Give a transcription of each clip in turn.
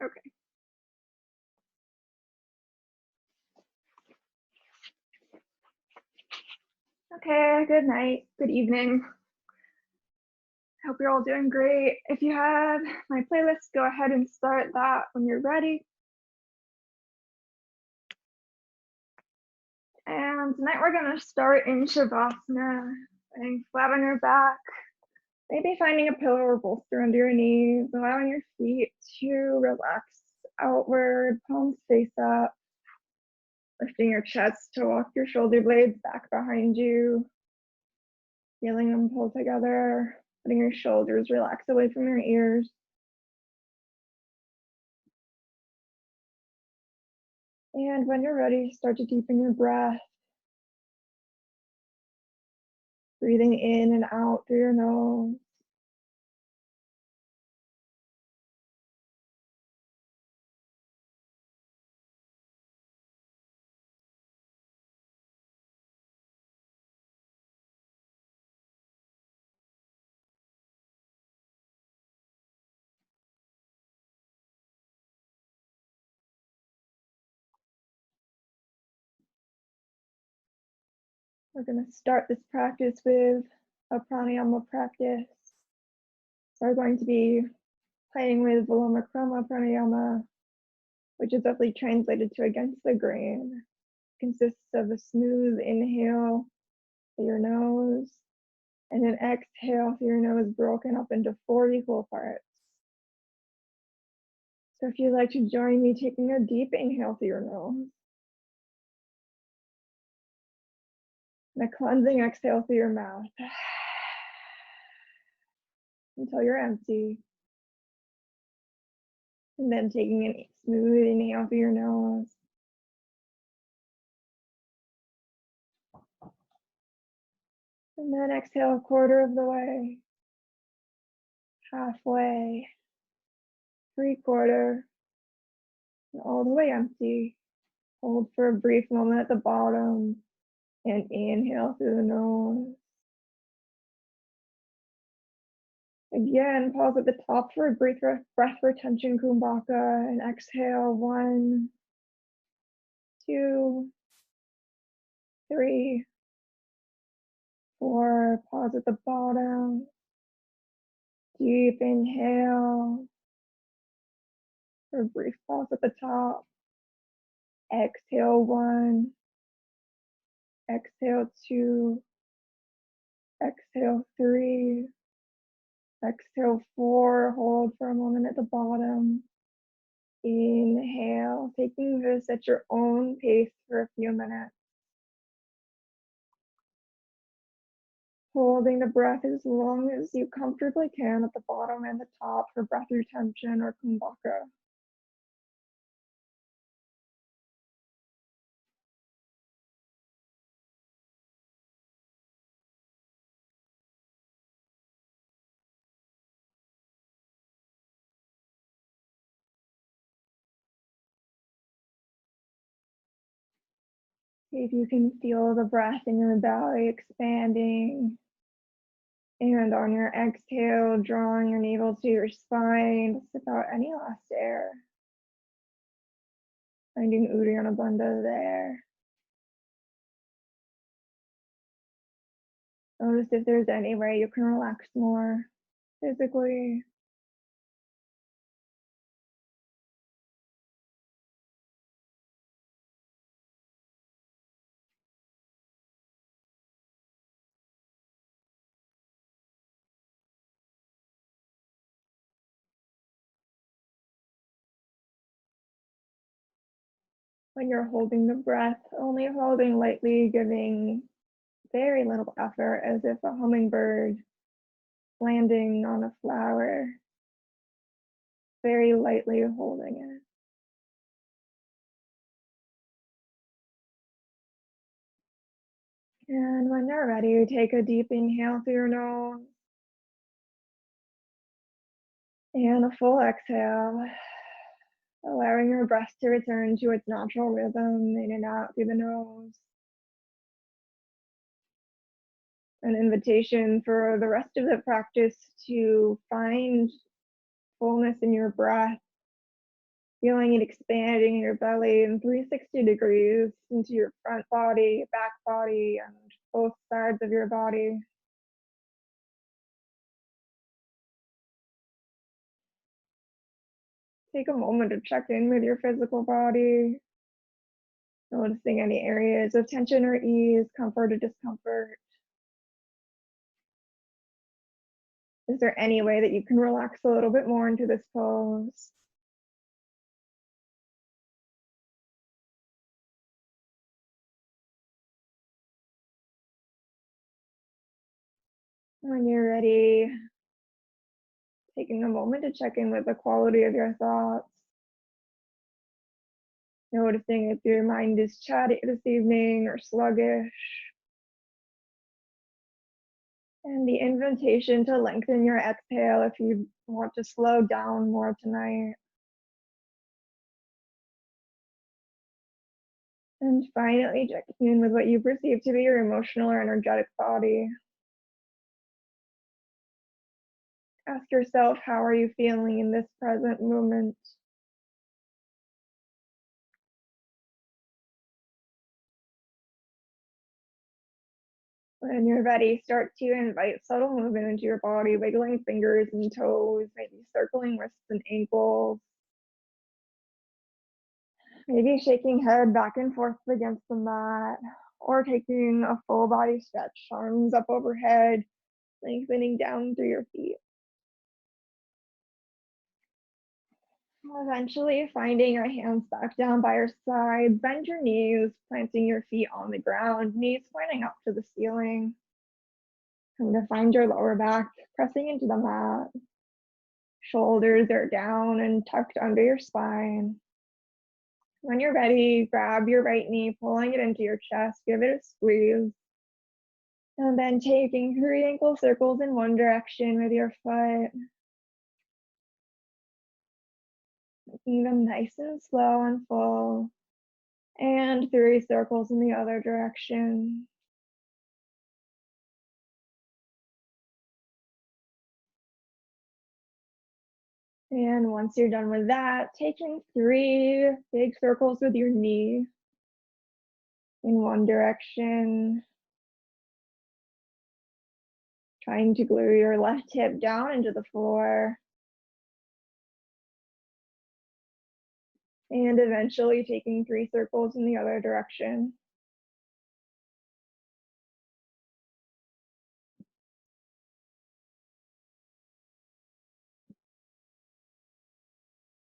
Okay. Okay, good night, good evening. Hope you're all doing great. If you have my playlist, go ahead and start that when you're ready. And tonight we're gonna start in Shavasana, laying flat on your back, maybe finding a pillow or bolster under your knees, allowing your feet to relax outward, palms face up, lifting your chest to walk your shoulder blades back behind you, feeling them pull together, letting your shoulders relax away from your ears. And when you're ready, start to deepen your breath, breathing in and out through your nose. We're going to start this practice with a pranayama practice. We're going to be playing with Viloma Krama pranayama, which is roughly translated to against the grain. It consists of a smooth inhale through your nose and an exhale through your nose broken up into 4 equal parts. So if you'd like to join me taking a deep inhale through your nose, and a cleansing exhale through your mouth until you're empty. And then taking a smooth inhale through your nose. And then exhale a quarter of the way, halfway, 3/4, and all the way empty. Hold for a brief moment at the bottom and inhale through the nose. Again, pause at the top for a brief breath retention kumbhaka and exhale 1, 2, 3, 4. Pause at the bottom. Deep inhale. For a brief pause at the top. Exhale 1. Exhale 2. Exhale 3. Exhale 4. Hold for a moment at the bottom. Inhale, taking this at your own pace for a few minutes. Holding the breath as long as you comfortably can at the bottom and the top for breath retention or kumbhaka. See if you can feel the breath in your belly expanding. And on your exhale, drawing your navel to your spine, sip out any last air. Finding Uddiyana Bandha there. Notice if there's any way you can relax more physically. When you're holding the breath, only holding lightly, giving very little effort, as if a hummingbird landing on a flower, very lightly holding it. And when you're ready, take a deep inhale through your nose and a full exhale, allowing your breath to return to its natural rhythm, in and out through the nose. An invitation for the rest of the practice to find fullness in your breath, feeling it expanding in your belly in 360 degrees into your front body, back body, and both sides of your body. Take a moment to check in with your physical body, noticing any areas of tension or ease, comfort or discomfort. Is there any way that you can relax a little bit more into this pose? When you're ready, taking a moment to check in with the quality of your thoughts. Noticing if your mind is chatty this evening or sluggish. And the invitation to lengthen your exhale if you want to slow down more tonight. And finally, checking in with what you perceive to be your emotional or energetic body. Ask yourself, how are you feeling in this present moment? When you're ready, start to invite subtle movement into your body, wiggling fingers and toes, maybe circling wrists and ankles. Maybe shaking head back and forth against the mat, or taking a full body stretch, arms up overhead, lengthening down through your feet. Eventually finding your hands back down by your side, bend your knees, planting your feet on the ground, knees pointing up to the ceiling. Come to find your lower back, pressing into the mat. Shoulders are down and tucked under your spine. When you're ready, grab your right knee, pulling it into your chest, give it a squeeze. And then taking 3 ankle circles in one direction with your foot. Making them nice and slow and full. And 3 circles in the other direction. And once you're done with that, taking 3 big circles with your knee in one direction. Trying to glue your left hip down into the floor. And eventually taking 3 circles in the other direction.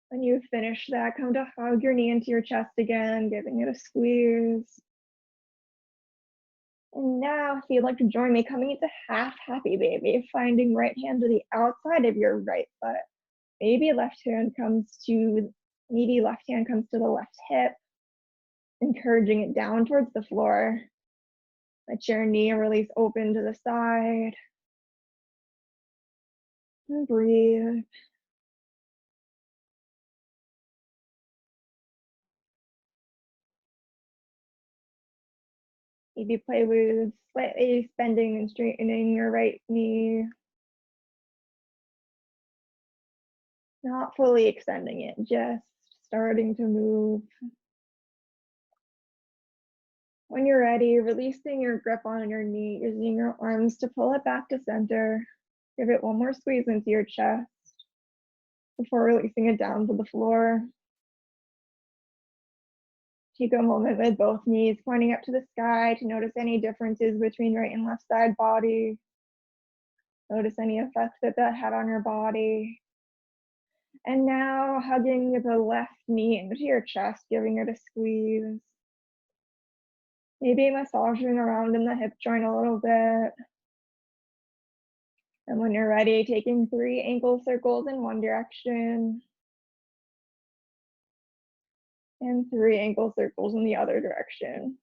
When you finish that, come to hug your knee into your chest again, giving it a squeeze. And now, if you'd like to join me, coming into half happy baby, finding right hand to the outside of your right foot. Maybe left hand comes to the left hip, encouraging it down towards the floor. Let your knee release open to the side. And breathe. Maybe play with slightly bending and straightening your right knee. Not fully extending it, just starting to move. When you're ready, releasing your grip on your knee, using your arms to pull it back to center. Give it one more squeeze into your chest before releasing it down to the floor. Take a moment with both knees pointing up to the sky to notice any differences between right and left side body. Notice any effects that had on your body. And now hugging the left knee into your chest, giving it a squeeze. Maybe massaging around in the hip joint a little bit. And when you're ready, taking 3 ankle circles in one direction. And 3 ankle circles in the other direction.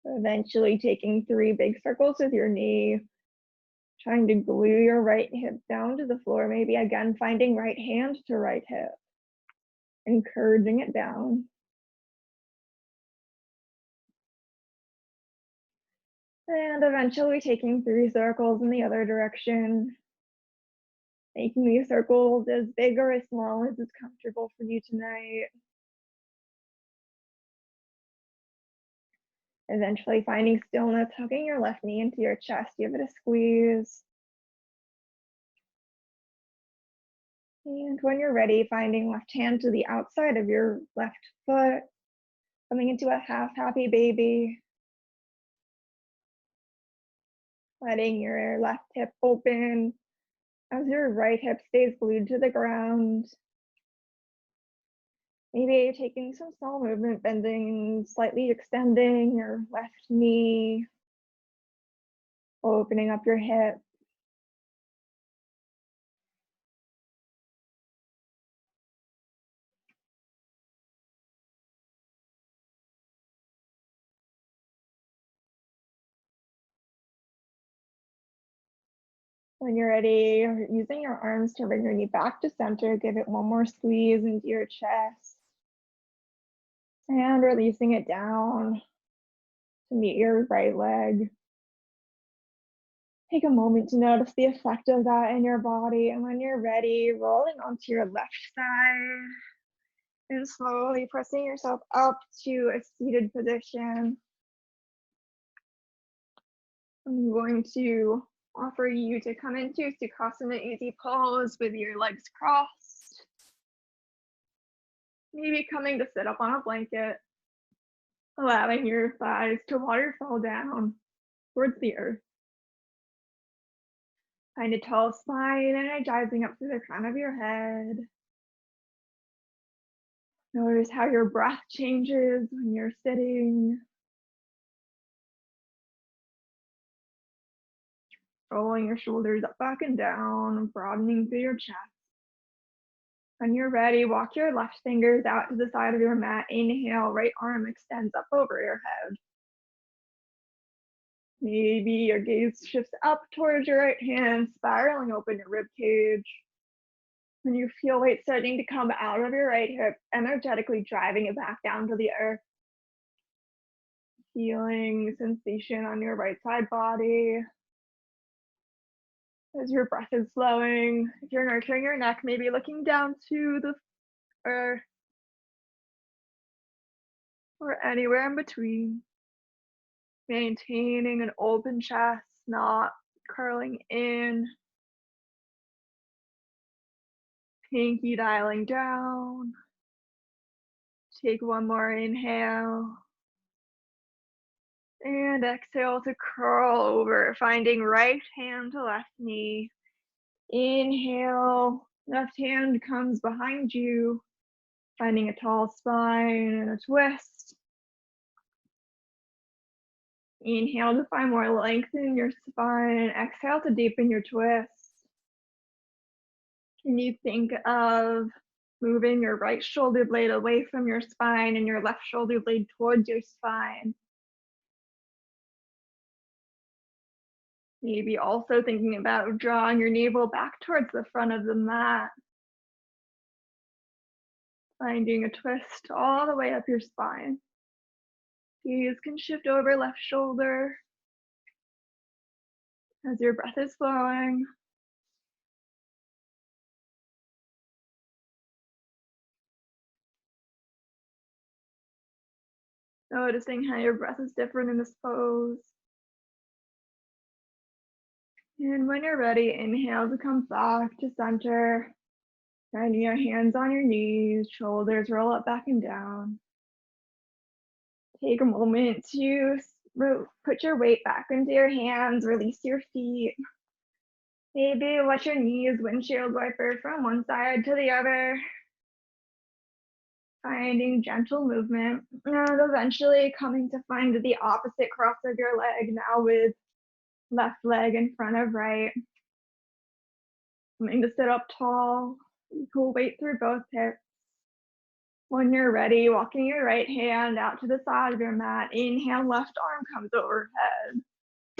Eventually taking 3 big circles with your knee. Trying to glue your right hip down to the floor. Maybe again finding right hand to right hip. Encouraging it down. And eventually taking 3 circles in the other direction, making these circles as big or as small as is comfortable for you tonight. Eventually finding stillness, hugging your left knee into your chest, give it a squeeze. And when you're ready, finding left hand to the outside of your left foot, coming into a half happy baby. Letting your left hip open as your right hip stays glued to the ground. Maybe taking some small movement, bending, slightly extending your left knee, opening up your hip. When you're ready, using your arms to bring your knee back to center, give it one more squeeze into your chest. And releasing it down to meet your right leg. Take a moment to notice the effect of that in your body. And when you're ready, rolling onto your left side and slowly pressing yourself up to a seated position. I'm going to offer you to come into Sukhasana easy pose with your legs crossed. Maybe coming to sit up on a blanket, allowing your thighs to waterfall down towards the earth. Find a tall spine, energizing up through the crown of your head. Notice how your breath changes when you're sitting. Rolling your shoulders up, back, and down, broadening through your chest. When you're ready, walk your left fingers out to the side of your mat. Inhale, right arm extends up over your head. Maybe your gaze shifts up towards your right hand, spiraling open your rib cage. When you feel weight starting to come out of your right hip, energetically driving it back down to the earth. Feeling sensation on your right side body. As your breath is flowing, if you're nurturing your neck, maybe looking down to the earth or anywhere in between. Maintaining an open chest, not curling in. Pinky dialing down. Take one more inhale. And exhale to curl over, finding right hand to left knee. Inhale, left hand comes behind you, finding a tall spine and a twist. Inhale to find more length in your spine. Exhale to deepen your twist. Can you think of moving your right shoulder blade away from your spine and your left shoulder blade towards your spine? Maybe also thinking about drawing your navel back towards the front of the mat. Finding a twist all the way up your spine. Gaze can shift over left shoulder as your breath is flowing. Noticing how your breath is different in this pose. And when you're ready, inhale to come back to center. Finding your hands on your knees, shoulders roll up, back, and down. Take a moment to put your weight back into your hands, release your feet. Maybe let your knees windshield wiper from one side to the other. Finding gentle movement, and eventually coming to find the opposite cross of your leg, now with left leg in front of right. Coming to sit up tall, pull weight through both hips. When you're ready, walking your right hand out to the side of your mat. Inhale, left arm comes overhead.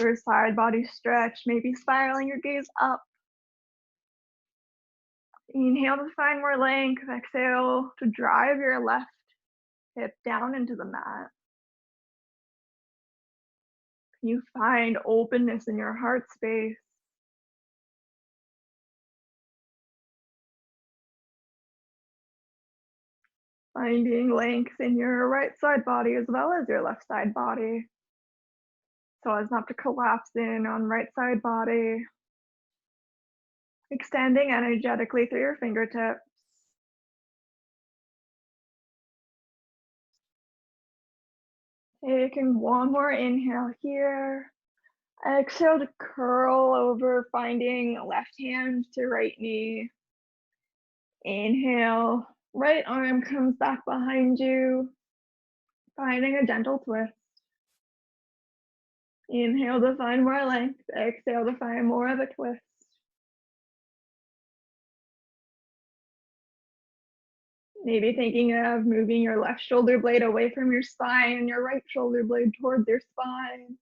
Your side body stretch, maybe spiraling your gaze up. Inhale to find more length. Exhale to drive your left hip down into the mat. You find openness in your heart space. Finding length in your right side body as well as your left side body, so as not to collapse in on right side body. Extending energetically through your fingertips. Taking one more inhale here. Exhale to curl over, finding left hand to right knee. Inhale, right arm comes back behind you, finding a gentle twist. Inhale to find more length. Exhale to find more of a twist. Maybe thinking of moving your left shoulder blade away from your spine and your right shoulder blade towards your spine.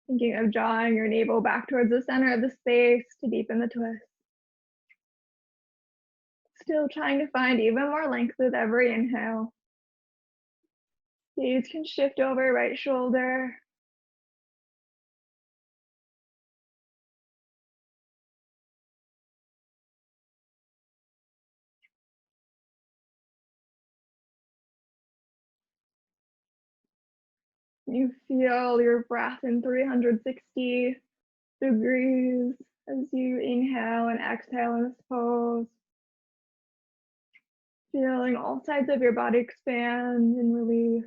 Thinking of drawing your navel back towards the center of the space to deepen the twist. Still trying to find even more length with every inhale. Gaze can shift over right shoulder. You feel your breath in 360 degrees as you inhale and exhale in this pose. Feeling all sides of your body expand and release.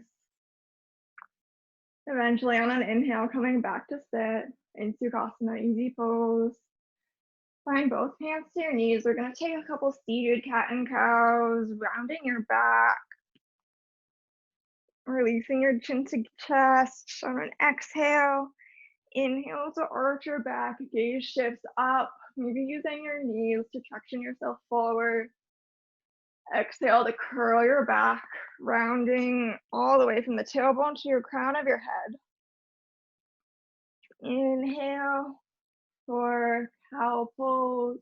Eventually on an inhale, coming back to sit in Sukhasana, easy pose. Find both hands to your knees. We're gonna take a couple seated cat and cows, rounding your back. Releasing your chin to chest on an exhale. Inhale to arch your back, gaze shifts up, maybe using your knees to traction yourself forward. Exhale to curl your back, rounding all the way from the tailbone to your crown of your head. Inhale for cow pose,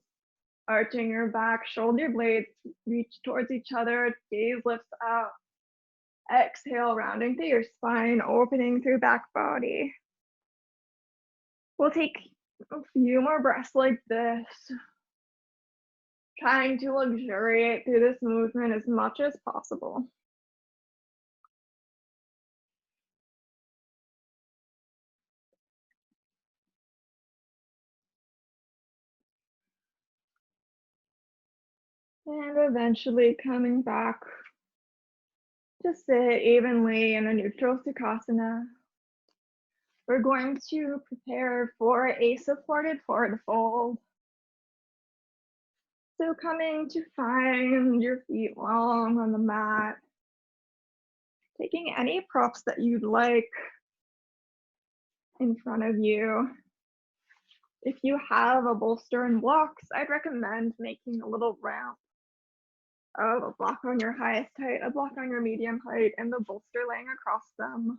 arching your back, shoulder blades reach towards each other, gaze lifts up. Exhale, rounding through your spine, opening through back body. We'll take a few more breaths like this, trying to luxuriate through this movement as much as possible. And eventually coming back to sit evenly in a neutral Sukhasana. We're going to prepare for a supported forward fold. So coming to find your feet long on the mat. Taking any props that you'd like in front of you. If you have a bolster and blocks, I'd recommend making a little ramp of a block on your highest height, a block on your medium height, and the bolster laying across them.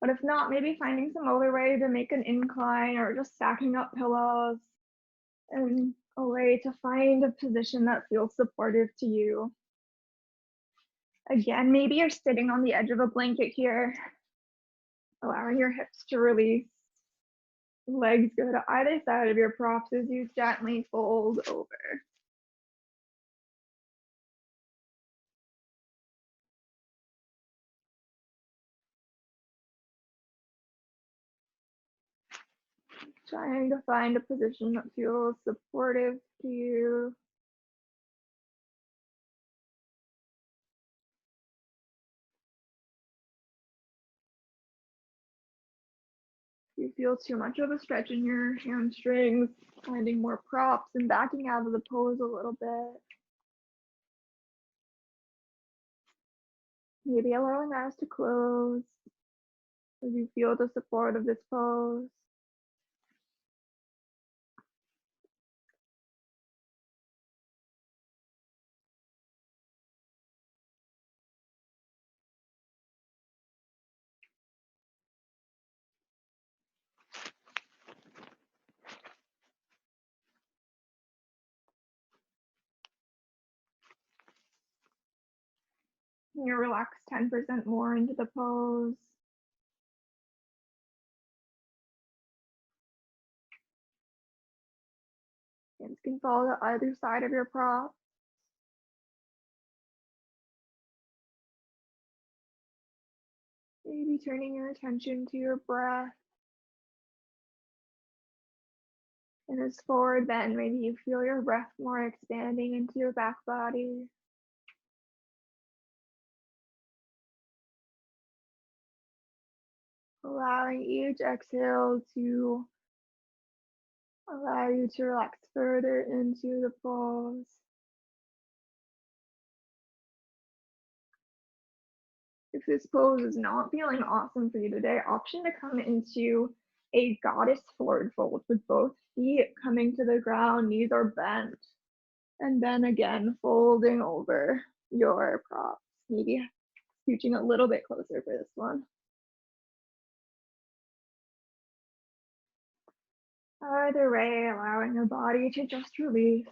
But if not, maybe finding some other way to make an incline or just stacking up pillows and a way to find a position that feels supportive to you. Again, maybe you're sitting on the edge of a blanket here, allowing your hips to release. Legs go to either side of your props as you gently fold over. Trying to find a position that feels supportive to you. If you feel too much of a stretch in your hamstrings, finding more props and backing out of the pose a little bit. Maybe allowing eyes to close as you feel the support of this pose. And you relax 10% more into the pose. Hands can fall to either side of your prop. Maybe turning your attention to your breath. And as forward bend, maybe you feel your breath more expanding into your back body. Allowing each exhale to allow you to relax further into the pose. If this pose is not feeling awesome for you today, option to come into a goddess forward fold with both feet coming to the ground, knees are bent. And then again, folding over your props. Maybe scooching a little bit closer for this one. Either way, allowing your body to just release.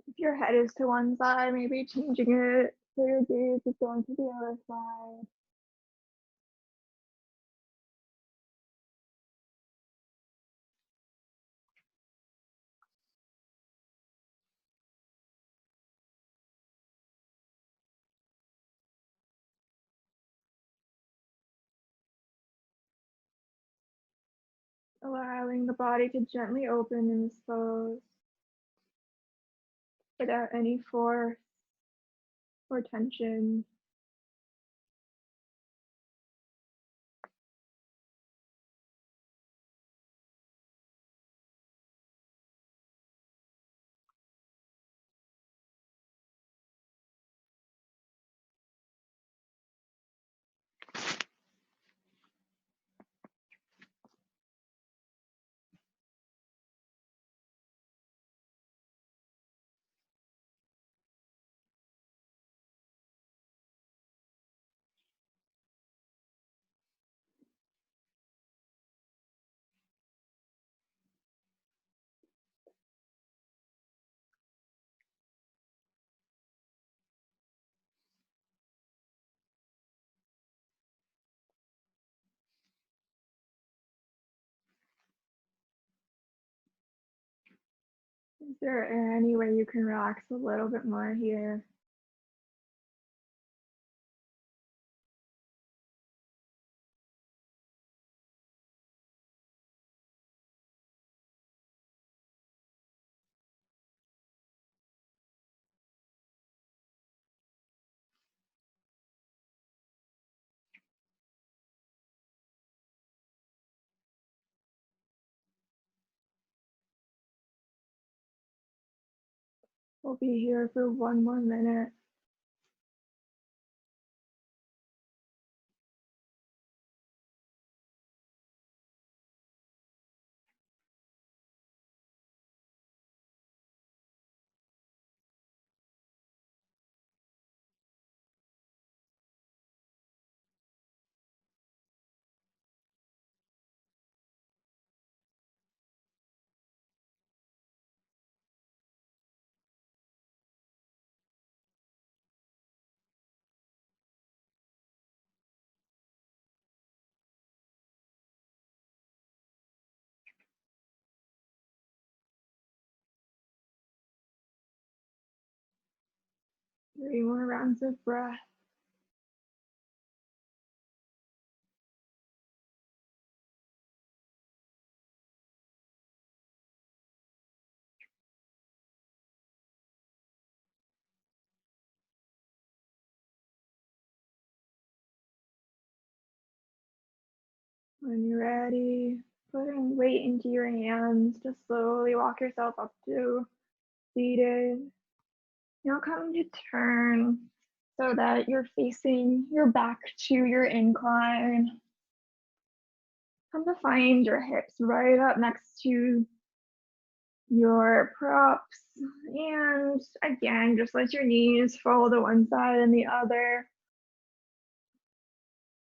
If your head is to one side, maybe changing it so your gaze is going to the other side. Allowing the body to gently open in this pose without any force or tension. Is there any way you can relax a little bit more here? We'll be here for one more minute. 3 more rounds of breath. When you're ready, putting weight into your hands to slowly walk yourself up to seated. Now come to turn so that you're facing your back to your incline. Come to find your hips right up next to your props. And again, just let your knees fall to one side and the other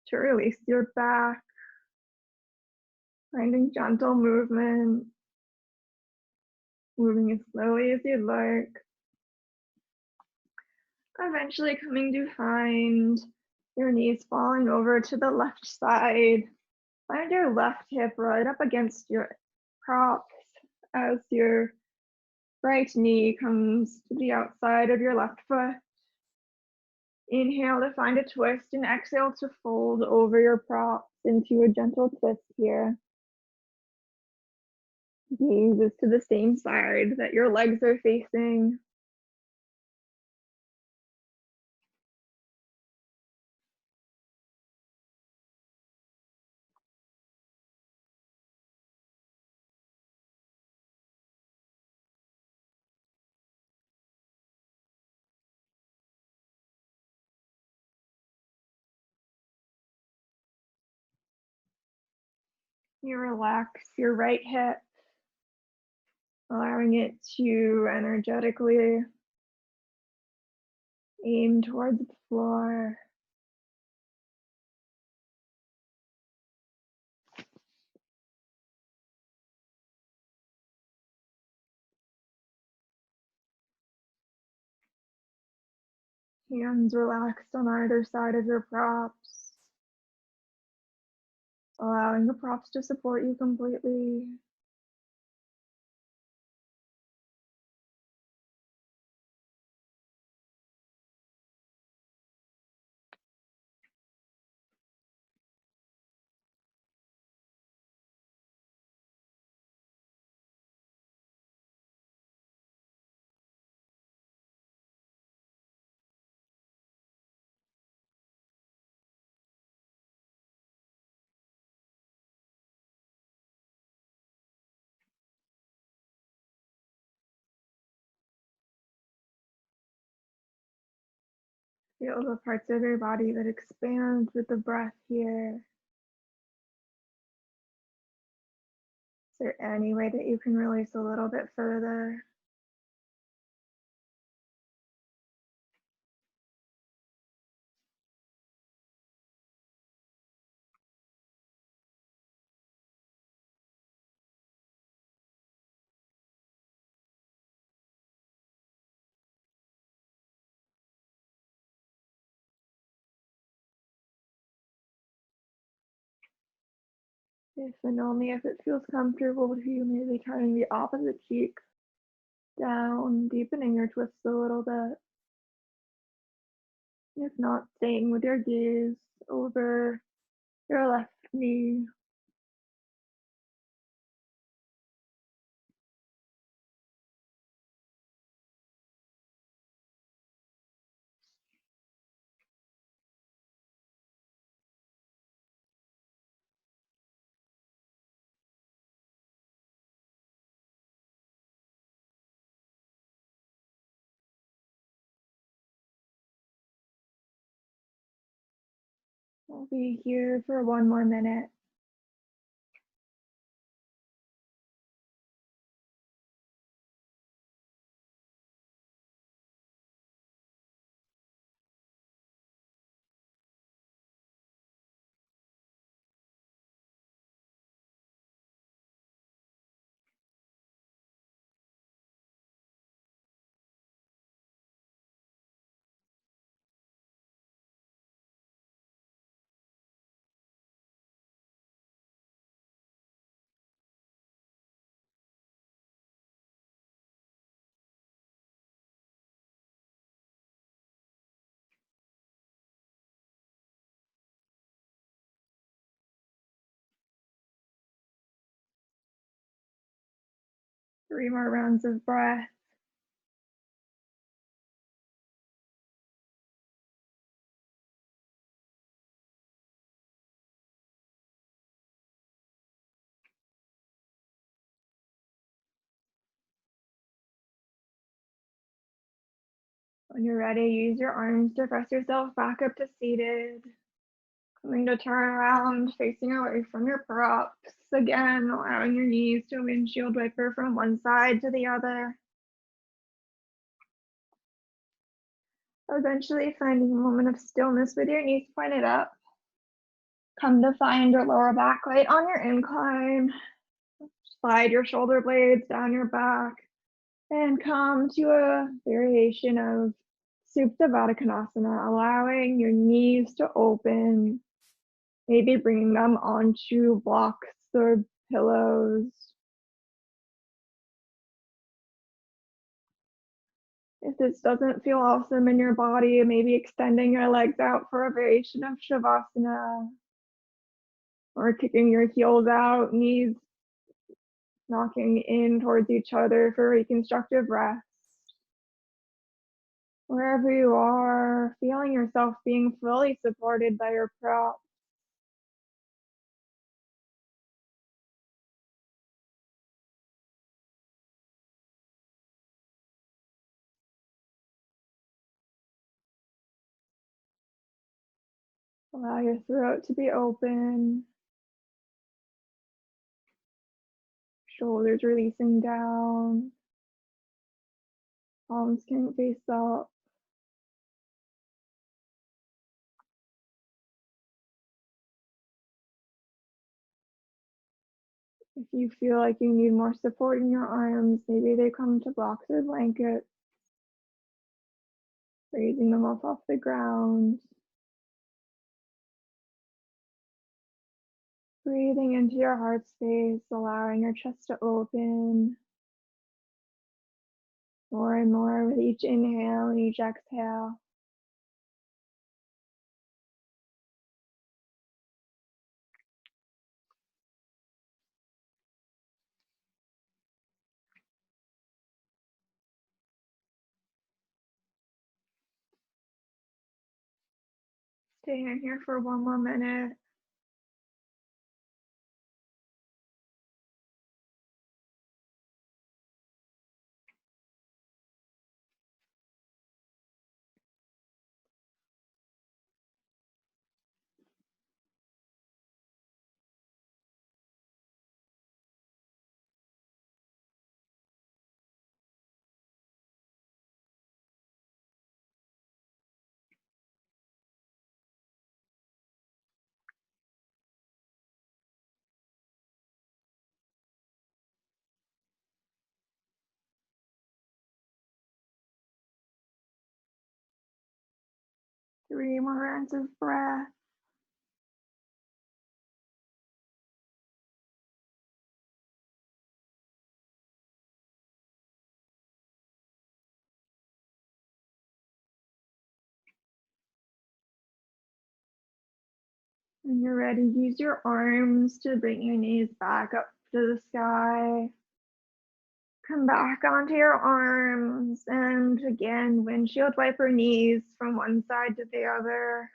to release your back. Finding gentle movement, moving as slowly as you'd like. Eventually coming to find your knees falling over to the left side. Find your left hip right up against your props as your right knee comes to the outside of your left foot. Inhale to find a twist and exhale to fold over your props into a gentle twist here. Gaze is to the same side that your legs are facing. You relax your right hip, allowing it to energetically aim towards the floor. Hands relaxed on either side of your props, allowing the props to support you completely. Feel the parts of your body that expand with the breath here. Is there any way that you can release a little bit further? If and only if it feels comfortable to you, maybe turning the opposite cheek down, deepening your twist a little bit. If not, staying with your gaze over your left knee. I'll be here for 1 more minute. 3 more rounds of breath. When you're ready, use your arms to press yourself back up to seated. Coming to turn around, facing away from your props. Again, allowing your knees to windshield wiper from one side to the other. Eventually finding a moment of stillness with your knees pointed up. Come to find your lower back light on your incline. Slide your shoulder blades down your back and come to a variation of Supta Baddha Konasana, allowing your knees to open, maybe bringing them onto blocks or pillows. If this doesn't feel awesome in your body, maybe extending your legs out for a variation of Shavasana, or kicking your heels out, knees knocking in towards each other for reconstructive rest. Wherever you are, feeling yourself being fully supported by your prop. Allow your throat to be open, shoulders releasing down, palms can face up. If you feel like you need more support in your arms, maybe they come to blocks or blankets, raising them up off the ground. Breathing into your heart space, allowing your chest to open more and more with each inhale and each exhale. Stay in here for one more minute. Three more rounds of breath. When you're ready, use your arms to bring your knees back up to the sky. Come back onto your arms and again, windshield wiper knees from one side to the other.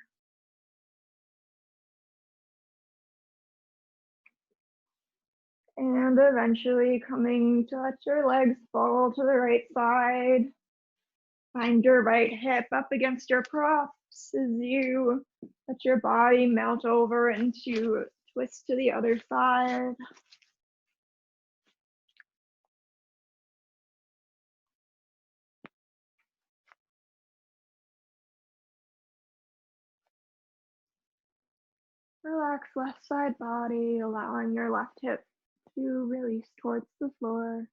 And eventually coming to let your legs fall to the right side. Find your right hip up against your props as you let your body melt over into twist to the other side. Relax left side body, allowing your left hip to release towards the floor.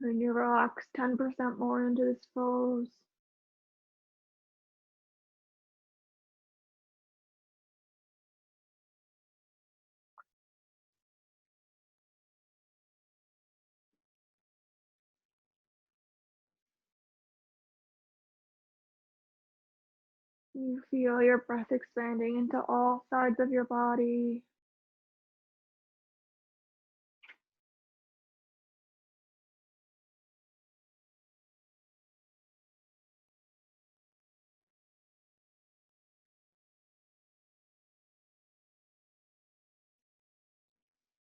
And you relax 10% more into this pose. You feel your breath expanding into all sides of your body.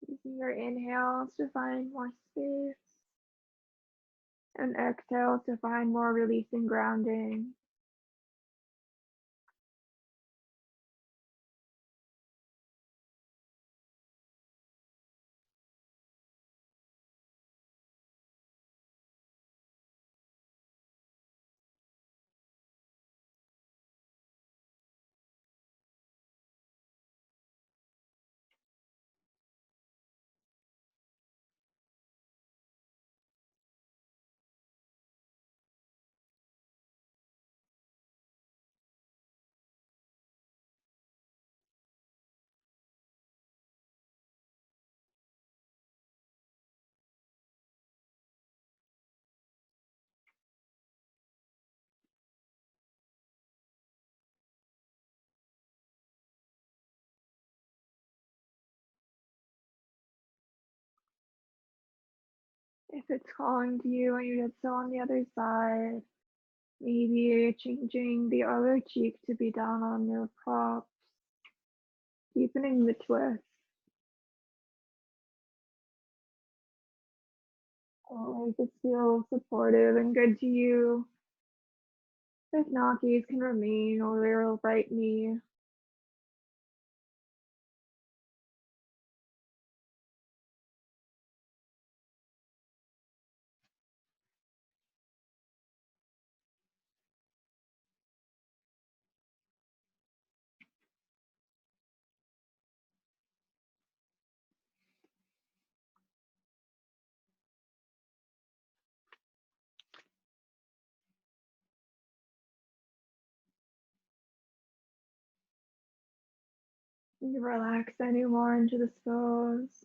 Using your inhales to find more space and exhales to find more release and grounding. If it's calling to you and you did so on the other side, maybe changing the other cheek to be down on your props, deepening the twist. Always just feel supportive and good to you. If not, these can remain over your right knee. You relax any more into this pose.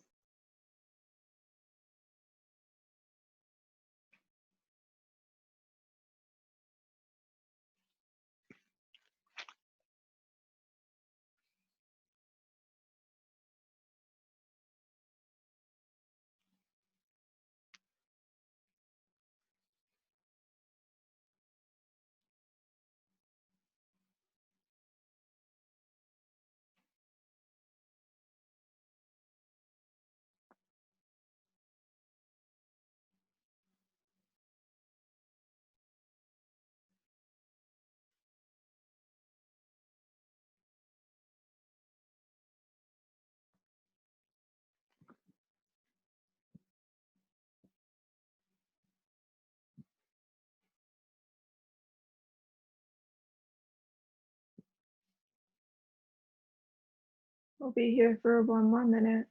We'll be here for one more minute.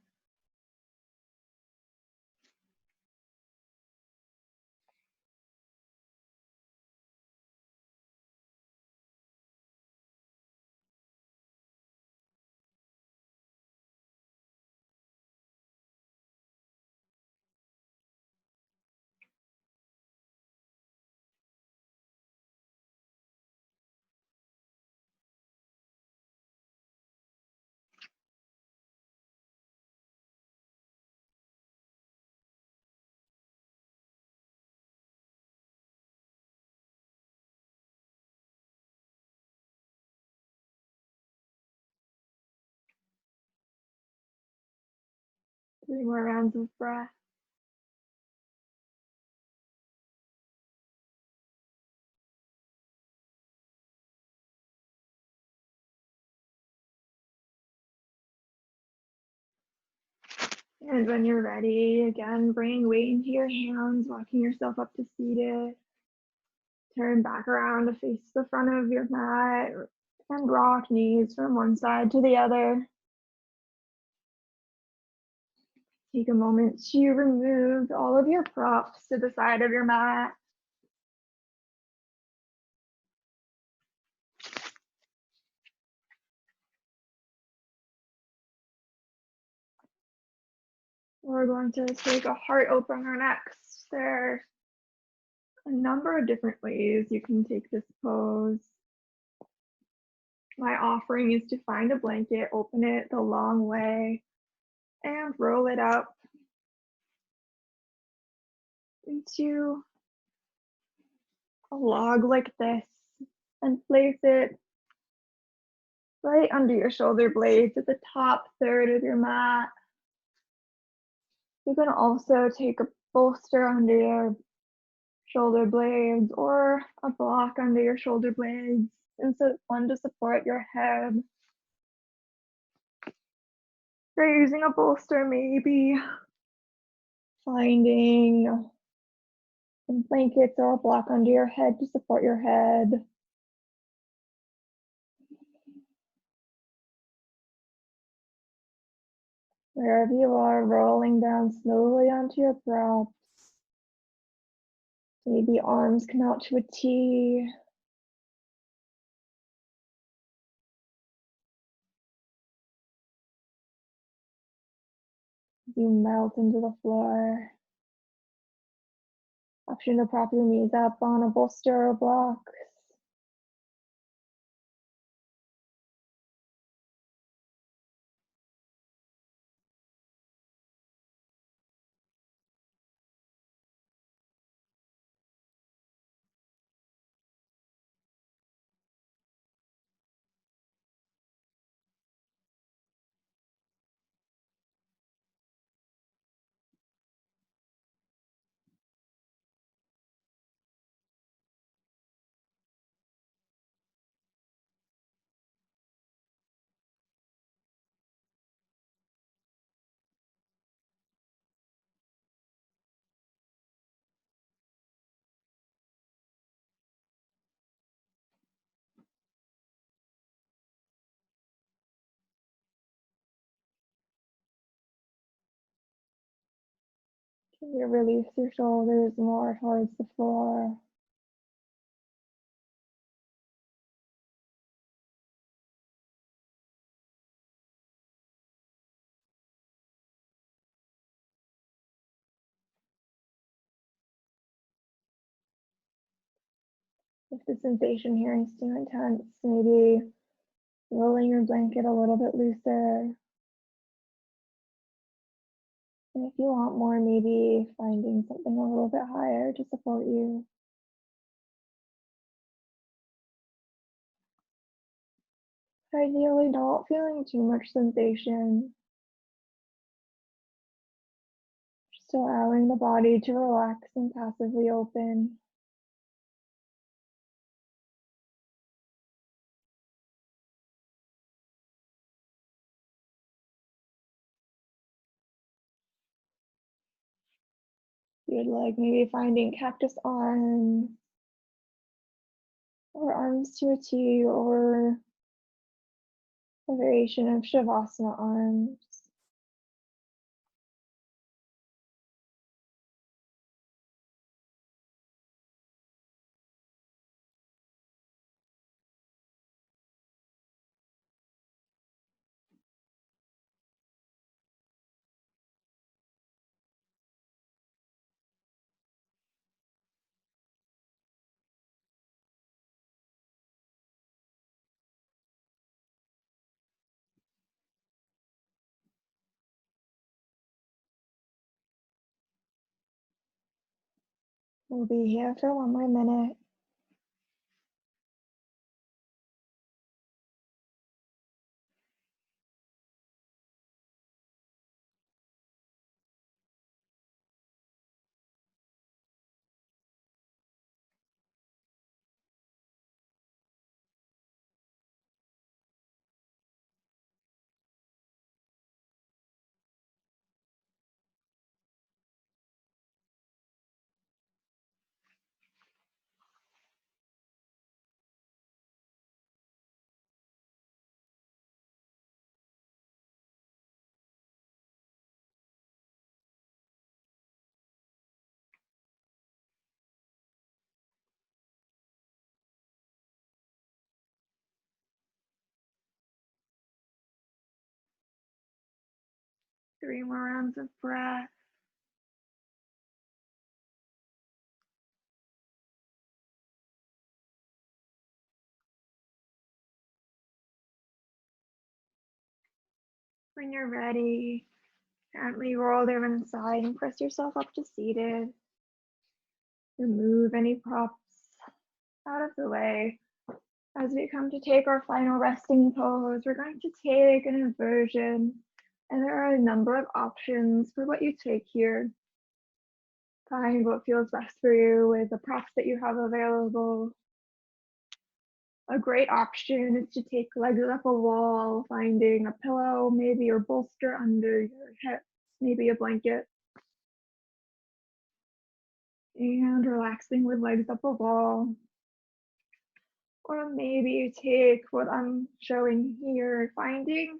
Three more rounds of breath. And when you're ready, again, bring weight into your hands, walking yourself up to seated. Turn back around to face the front of your mat and rock knees from one side to the other. Take a moment to remove all of your props to the side of your mat. We're going to take a heart opener next. There are a number of different ways you can take this pose. My offering is to find a blanket, open it the long way, and roll it up into a log like this and place it right under your shoulder blades at the top third of your mat. You can also take a bolster under your shoulder blades or a block under your shoulder blades, and so one to support your head. If you're using a bolster, maybe finding some blankets or a block under your head to support your head. Wherever you are, rolling down slowly onto your breath. Maybe arms come out to a T. You melt into the floor. Option to prop your knees up on a bolster or block. Can you release your shoulders more towards the floor? If the sensation here is too intense, maybe rolling your blanket a little bit looser. And if you want more, maybe finding something a little bit higher to support you. Ideally, not feeling too much sensation. Just allowing the body to relax and passively open. You'd like maybe finding cactus arms or arms to a T or a variation of Shavasana arms. We'll be here for one more minute. Three more rounds of breath. When you're ready, gently roll them inside and press yourself up to seated. Remove any props out of the way. As we come to take our final resting pose, we're going to take an inversion, and there are a number of options for what you take here. Find what feels best for you with the props that you have available. A great option is to take legs up a wall, finding a pillow, maybe your bolster under your hips, maybe a blanket, and relaxing with legs up a wall. Or maybe you take what I'm showing here, finding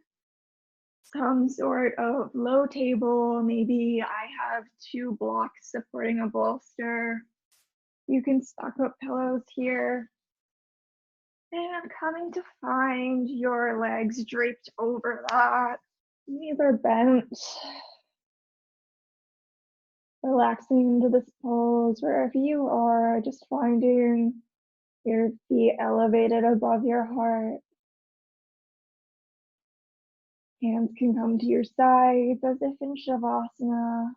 some sort of low table. Maybe I have 2 blocks supporting a bolster. You can stack up pillows here. And coming to find your legs draped over that. Knees are bent. Relaxing into this pose wherever you are, just finding your feet elevated above your heart. Hands can come to your sides as if in Shavasana.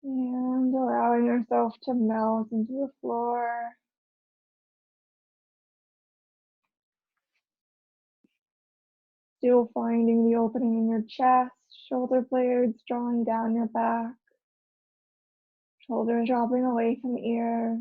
And allowing yourself to melt into the floor. Still finding the opening in your chest, shoulder blades drawing down your back. Shoulders dropping away from ears.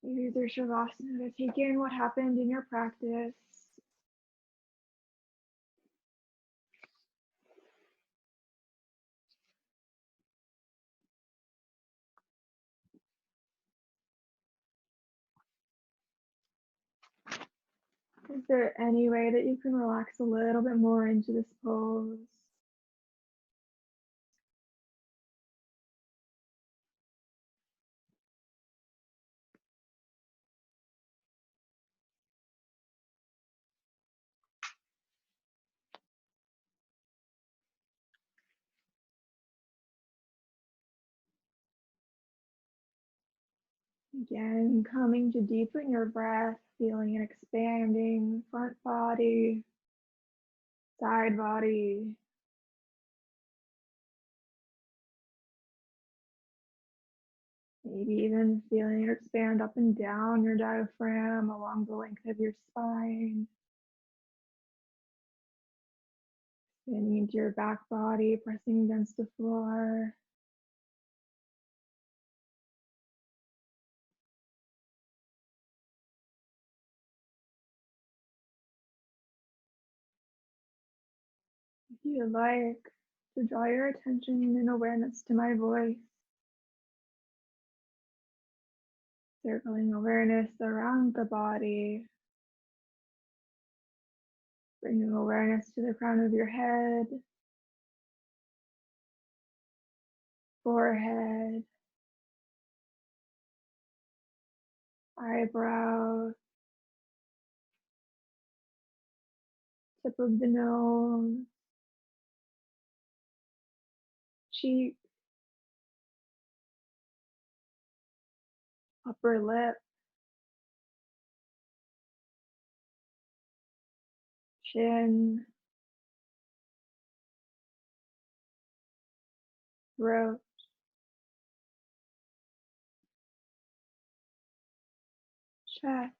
Use your Shavasana to take in what happened in your practice. Is there any way that you can relax a little bit more into this pose? Again, coming to deepen your breath, feeling an expanding front body, side body. Maybe even feeling it expand up and down your diaphragm along the length of your spine. Expanding into your back body, pressing against the floor. If you would like to draw your attention and awareness to my voice, circling awareness around the body, bringing awareness to the crown of your head, forehead, eyebrows, tip of the nose, cheek, upper lip, chin, throat, chest,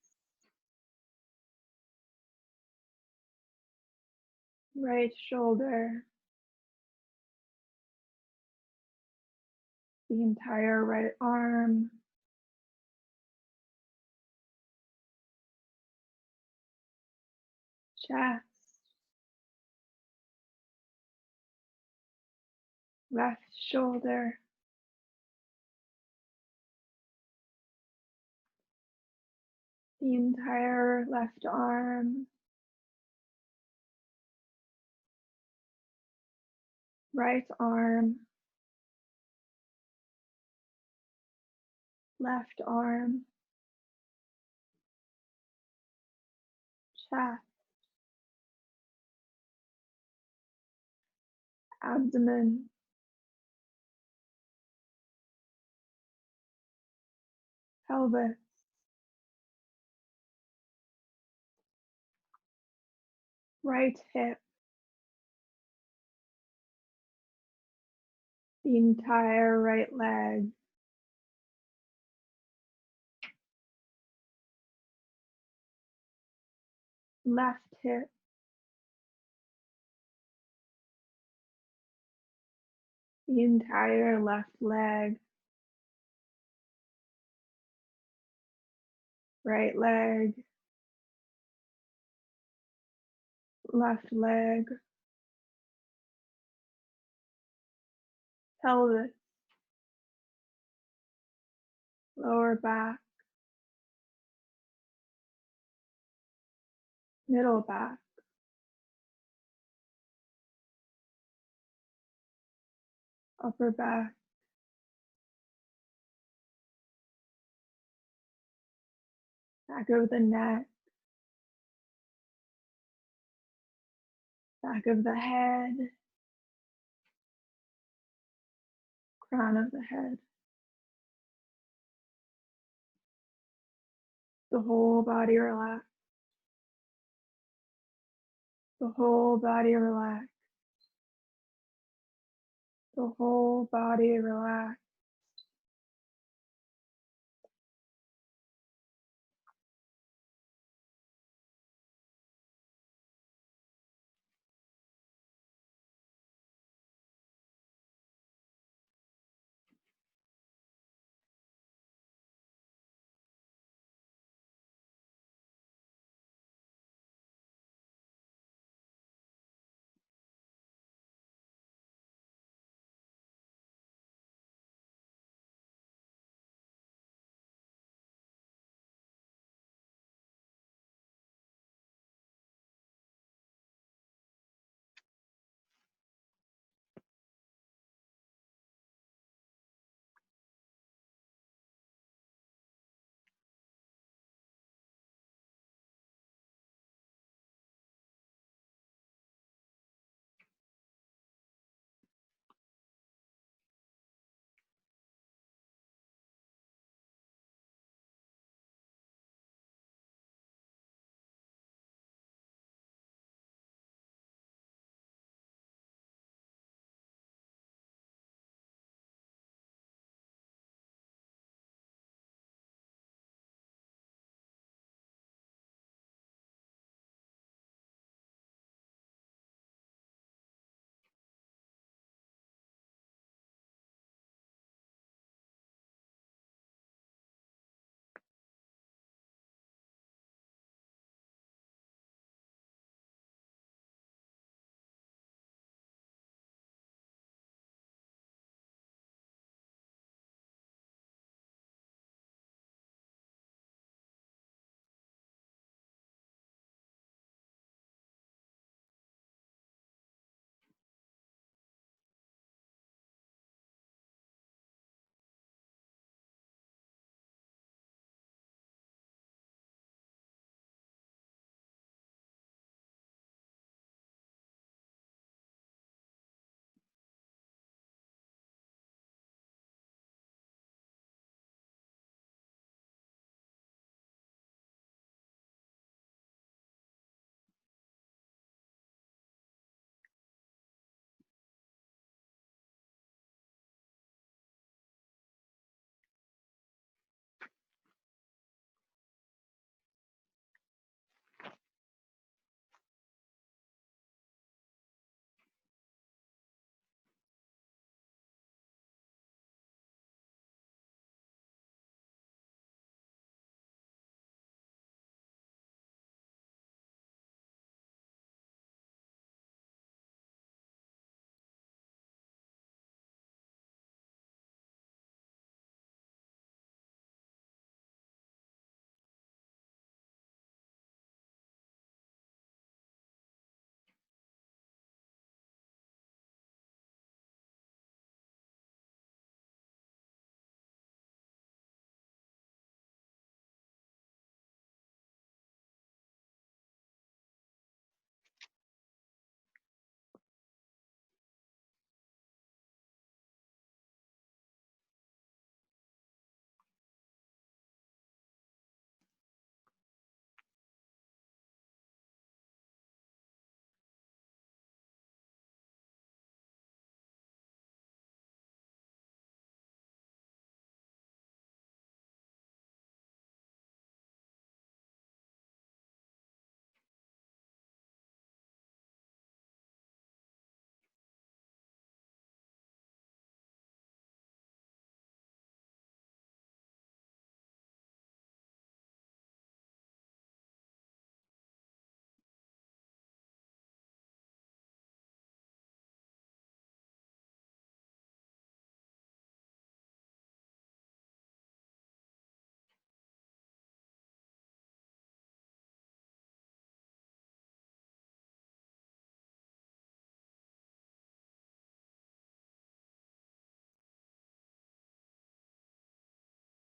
right shoulder, the entire right arm, chest, left shoulder, the entire left arm, right arm, left arm, chest, abdomen, pelvis, right hip, the entire right leg, left hip, the entire left leg, right leg, left leg, pelvis, lower back, middle back, upper back, back of the neck, back of the head, crown of the head. The whole body relaxed. The whole body relaxed. The whole body relaxed.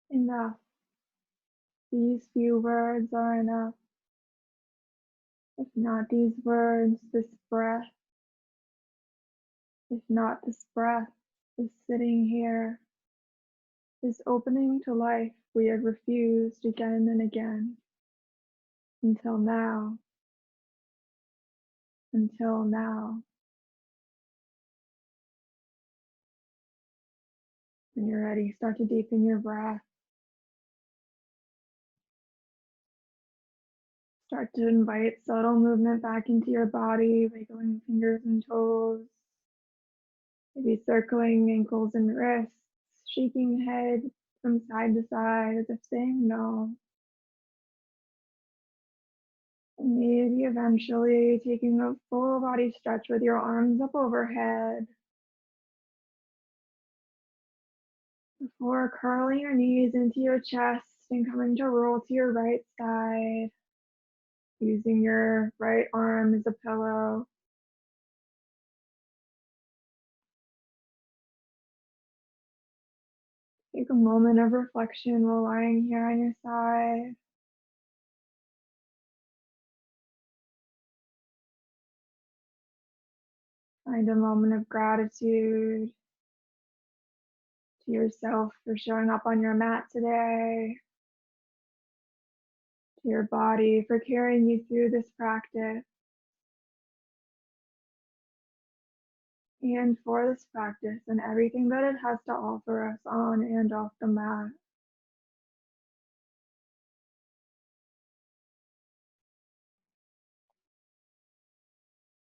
enough. These few words are enough. If not these words, this breath. If not this breath, this sitting here, this opening to life we have refused again and again. Until now. Until now. When you're ready, start to deepen your breath. Start to invite subtle movement back into your body, wiggling fingers and toes, maybe circling ankles and wrists, shaking head from side to side as if saying no. And maybe eventually taking a full body stretch with your arms up overhead before curling your knees into your chest and coming to roll to your right side, using your right arm as a pillow. Take a moment of reflection while lying here on your side. Find a moment of gratitude to yourself for showing up on your mat today, to your body for carrying you through this practice, and for this practice and everything that it has to offer us on and off the mat.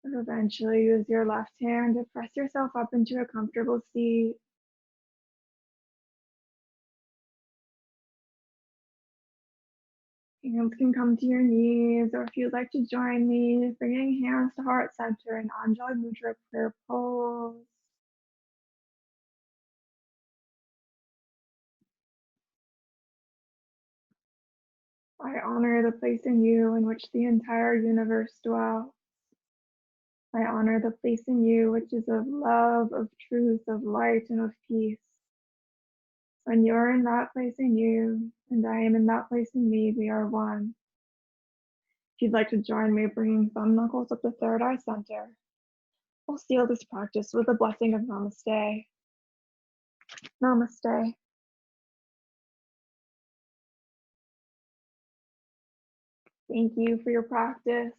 And eventually use your left hand to press yourself up into a comfortable seat. Hands can come to your knees, or if you'd like to join me, bringing hands to heart center in Anjali Mudra prayer pose. I honor the place in you in which the entire universe dwells. I honor the place in you which is of love, of truth, of light, and of peace. When you're in that place in you, and I am in that place in me, we are one. If you'd like to join me, bringing thumb knuckles up the third eye center, we'll seal this practice with a blessing of Namaste. Namaste. Thank you for your practice.